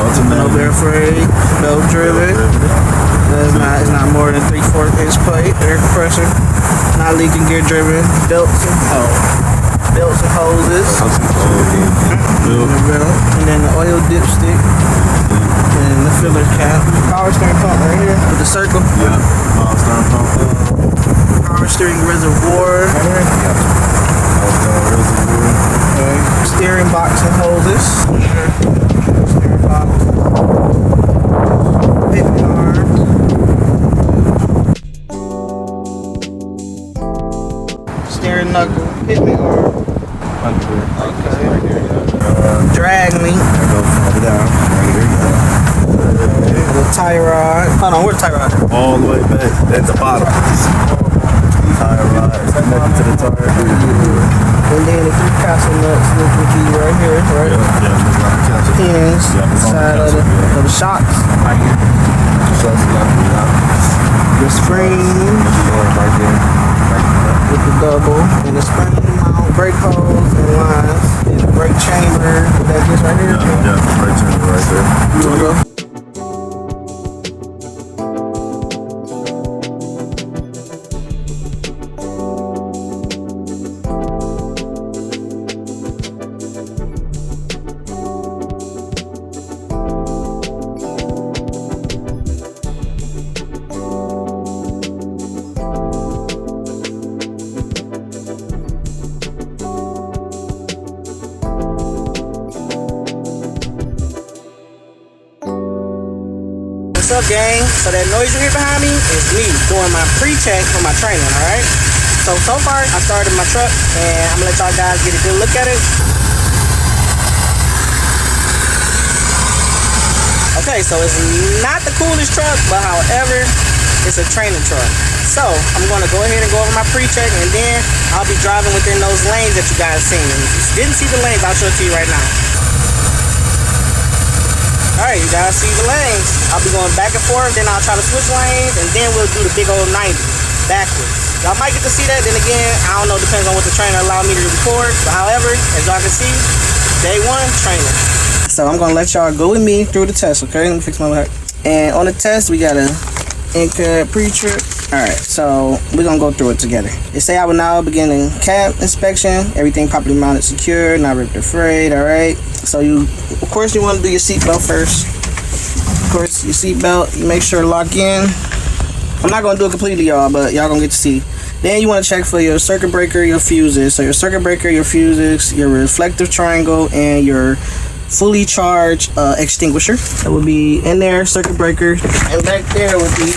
Ultimate. No bear frame. Belt driven. It's not more than 3/4 inch plate. Air compressor. Not leaking, gear driven. Belts and hoses. And then the oil dipstick. And the filler cap. Power steering pump right here with the circle. Yeah. Power steering pump. Power steering reservoir. Right here. Yeah. Power steering reservoir. Okay. Steering box and hoses. Steering box. Pivot arm. Steering knuckle. Pivot arm. Okay. Drag me. Go further down. Right here. The tie rod. Hold on, where's the tie rod? All the way back at the bottom. Tie rod is connected to the tire. And then the 3 castle nuts look with you right here, right? Yeah. Pins, side of the shocks. Right here. The spring. Right there. With the double. And the spring mount, brake hose and lines. And the brake chamber. That just right here? Yeah, brake chamber right there. You wanna go? What's up, gang? So that noise you hear behind me is me doing my pre-check for my training, alright? So far, I started my truck, and I'm gonna let y'all guys get a good look at it. Okay, so it's not the coolest truck, but however, it's a training truck. So, I'm gonna go ahead and go over my pre-check, and then I'll be driving within those lanes that you guys seen. And if you didn't see the lanes, I'll show it to you right now. Alright, you guys see the lanes. I'll be going back and forth, then I'll try to switch lanes, and then we'll do the big old 90 backwards. Y'all might get to see that, then again, I don't know, depends on what the trainer allowed me to record. But however, as y'all can see, day 1, training. So I'm gonna let y'all go with me through the test, okay? Let me fix my back. And on the test, we got a in-cab pre-trip. Alright, so we're gonna go through it together. They say I will now begin a cab inspection. Everything properly mounted, secure, not ripped or frayed, alright? So of course you want to do your seatbelt first. Of course, your seatbelt, you make sure to lock in. I'm not gonna do it completely, y'all, but y'all gonna get to see. Then you want to check for your circuit breaker, your fuses. So your circuit breaker, your fuses, your reflective triangle, and your fully charged extinguisher. That would be in there, circuit breaker, and back there would be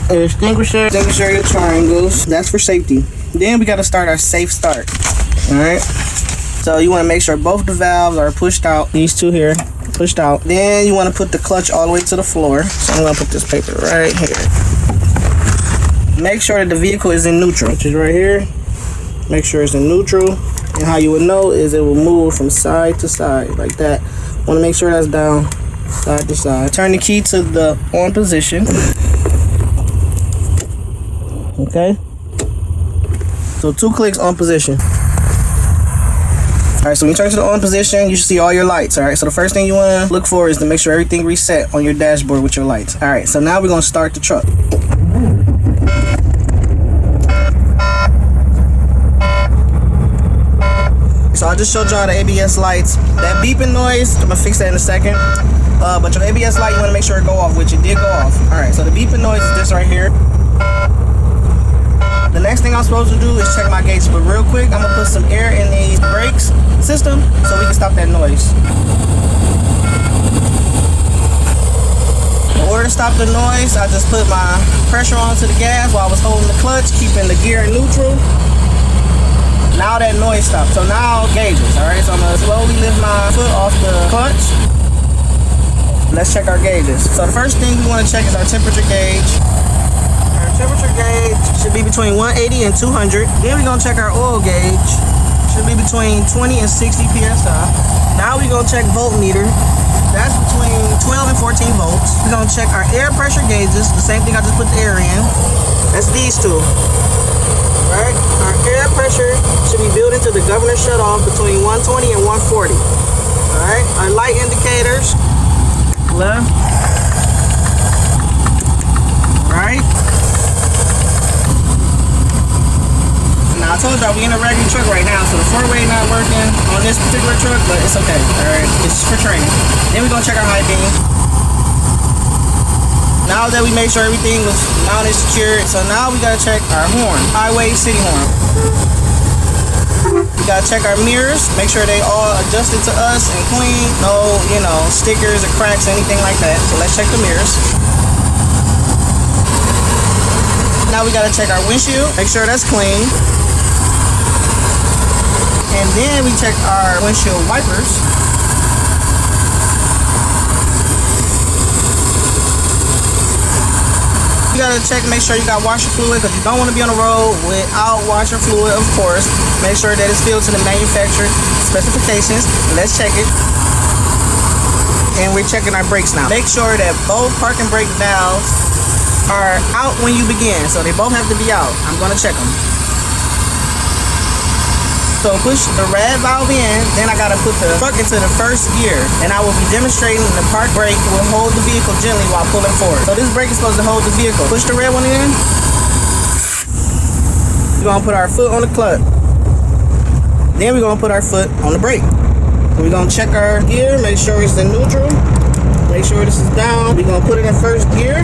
an extinguisher, your triangles. That's for safety. Then we got to start our safe start. All right. So you want to make sure both the valves are pushed out. These two here, pushed out. Then you want to put the clutch all the way to the floor. So I'm going to put this paper right here. Make sure that the vehicle is in neutral, which is right here. Make sure it's in neutral. And how you would know is it will move from side to side like that. Want to make sure that's down, side to side. Turn the key to the on position. Okay. So 2 clicks on position. Alright, so when you turn to the on position, you should see all your lights. Alright, so the first thing you want to look for is to make sure everything reset on your dashboard with your lights. Alright, so now we're going to start the truck. So I just showed y'all the ABS lights. That beeping noise, I'm going to fix that in a second. But your ABS light, you want to make sure it go off, which it did go off. Alright, so the beeping noise is this right here. The next thing I'm supposed to do is check my gauges, but real quick, I'm gonna put some air in the brakes system so we can stop that noise. In order to stop the noise, I just put my pressure onto the gas while I was holding the clutch, keeping the gear in neutral. Now that noise stopped. So now gauges, alright? So I'm gonna slowly lift my foot off the clutch. Let's check our gauges. So the first thing we wanna check is our temperature gauge. Temperature gauge should be between 180 and 200. Then we're gonna check our oil gauge. Should be between 20 and 60 psi. Now we're gonna check voltmeter. That's between 12 and 14 volts. We're gonna check our air pressure gauges. The same thing I just put the air in. That's these two. Right? Our air pressure should be built into the governor shutoff between 120 and 140. Alright? Our light indicators. left, right. Now I told y'all we in a regular truck right now, so the 4-way not working on this particular truck, but it's okay. Alright, it's for training. Then we're gonna check our high beam. Now that we made sure everything was mounted, secured, so now we gotta check our horn, highway, city horn. We gotta check our mirrors, make sure they all adjusted to us and clean. No, stickers or cracks, anything like that. So let's check the mirrors. Now we gotta check our windshield, make sure that's clean. And then we check our windshield wipers. You gotta check, make sure you got washer fluid, because you don't want to be on the road without washer fluid, of course. Make sure that it's filled to the manufacturer specifications. Let's check it. And we're checking our brakes now. Make sure that both park and brake valves are out when you begin. So they both have to be out. I'm gonna check them. So push the red valve in, then I gotta put the truck into the first gear, and I will be demonstrating the park brake will hold the vehicle gently while pulling forward. So this brake is supposed to hold the vehicle. Push the red one in. We're gonna put our foot on the clutch. Then we're gonna put our foot on the brake. We're gonna check our gear, make sure it's in neutral, make sure this is down. We're gonna put it in first gear.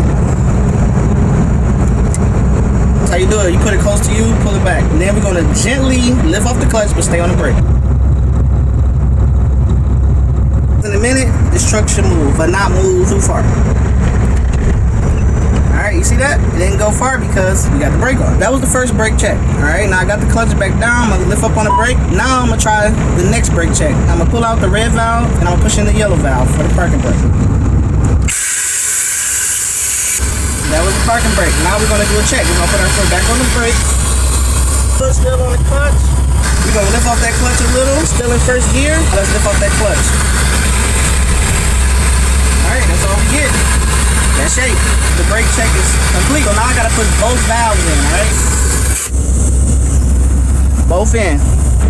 How you do it? You put it close to you, pull it back. And then we're gonna gently lift off the clutch, but stay on the brake. In a minute, this truck should move, but not move too far. Alright, you see that? It didn't go far because we got the brake on. That was the first brake check. Alright, now I got the clutch back down. I'm gonna lift up on the brake. Now I'm gonna try the next brake check. I'm gonna pull out the red valve, and I'm gonna push in the yellow valve for the parking brake. That was the parking brake. Now we're gonna do a check. We're gonna put our foot back on the brake. Foot still on the clutch. We're gonna lift off that clutch a little. Still in first gear. Let's lift off that clutch. Alright, that's all we get. That shape. The brake check is complete. So now I gotta put both valves in, alright? Both in.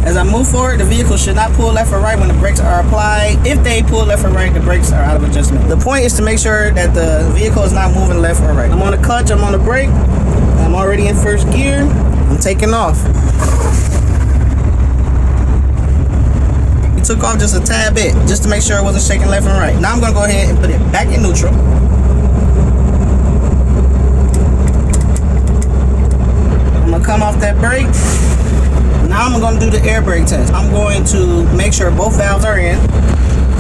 As I move forward, the vehicle should not pull left or right when the brakes are applied. If they pull left or right, the brakes are out of adjustment. The point is to make sure that the vehicle is not moving left or right. I'm on the clutch, I'm on the brake. I'm already in first gear. I'm taking off. We took off just a tad bit, just to make sure it wasn't shaking left and right. Now I'm gonna go ahead and put it back in neutral. I'm gonna come off that brake. Now I'm going to do the air brake test. I'm going to make sure both valves are in.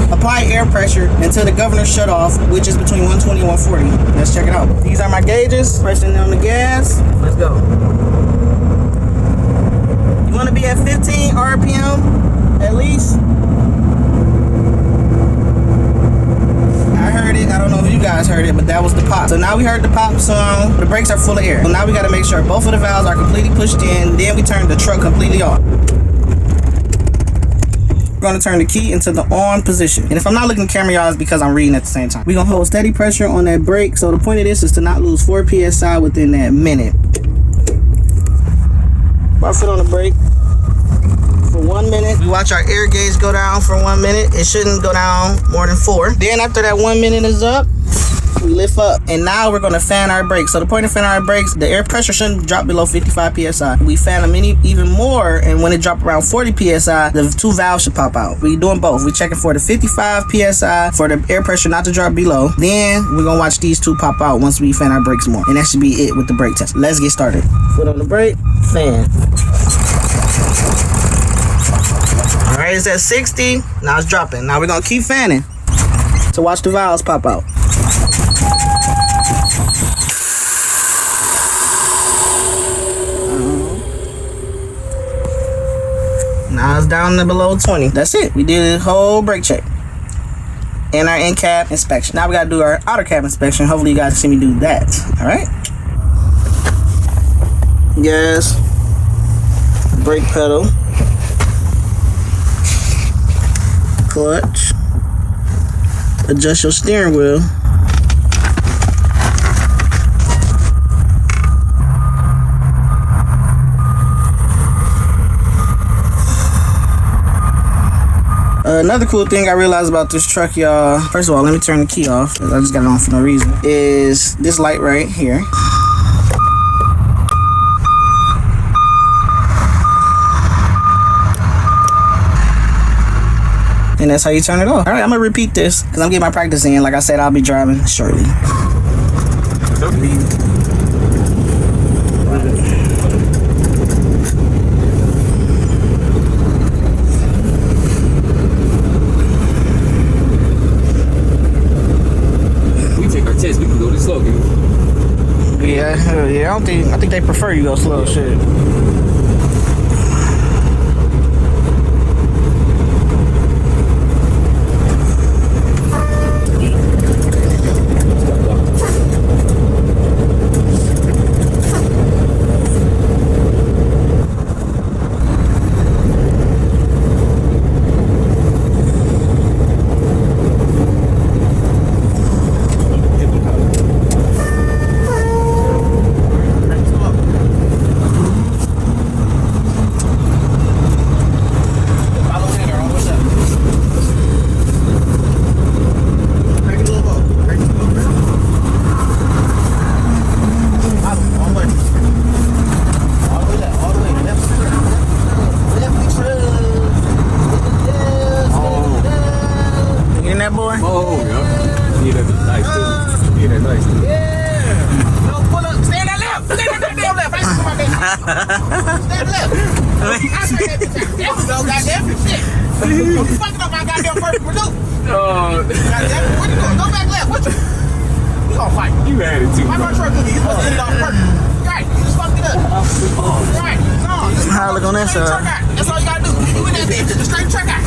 Apply air pressure until the governor shut off, which is between 120 and 140. Let's check it out. These are my gauges. Pressing on the gas. Let's go. You want to be at 15 RPM at least. I heard it. I don't know if you guys heard it, but that was the pop. So now we heard the pop song. The brakes are full of air. So now we got to make sure both of the valves are completely pushed in. Then we turn the truck completely off. We're going to turn the key into the on position. And if I'm not looking at the camera, y'all, it's because I'm reading at the same time. We're going to hold steady pressure on that brake. So the point of this is to not lose 4 PSI within that minute. My foot on the brake. For 1 minute. We watch our air gauge go down for 1 minute. It shouldn't go down more than 4. Then after that 1 minute is up, we lift up. And now we're going to fan our brakes. So the point of fanning our brakes, the air pressure shouldn't drop below 55 PSI. We fan them even more, and when it drops around 40 PSI, the 2 valves should pop out. We're doing both. We're checking for the 55 PSI for the air pressure not to drop below. Then we're going to watch these 2 pop out once we fan our brakes more. And that should be it with the brake test. Let's get started. Foot on the brake, fan. Alright, it's at 60. Now it's dropping. Now we're going to keep fanning to watch the valves pop out. Now it's down to below 20. That's it. We did a whole brake check. And our in-cab inspection. Now we got to do our outer cab inspection. Hopefully you guys see me do that. Alright. Gas. Brake pedal. Clutch. Adjust your steering wheel. Another cool thing I realized about this truck, y'all. First of all, let me turn the key off. I just got it on for no reason. Is this light right here. And that's how you turn it off. All right, I'm gonna repeat this because I'm getting my practice in. Like I said, I'll be driving shortly. We take our test, we can go this slow, dude. Yeah, I think they prefer you go slow. Shit. That boy? Oh, yeah. Yeah, that's nice, dude. Yeah, that's nice, dude. Yeah. No, pull up. Stay on that left. Stay on that damn left. I ain't my baby. Stay on the left. I straight that bitch out. There we go. Goddamn shit. You fucking up my goddamn first produce. Oh, Goddamn. Where you going? Go back left. What you? We gonna fight. you had it too. Why my truck with you? You supposed to end it off purpose. Right. You just fucked it up. Right. No. How look on that side? That's all you gotta do. You in that bitch. Just straight truck out.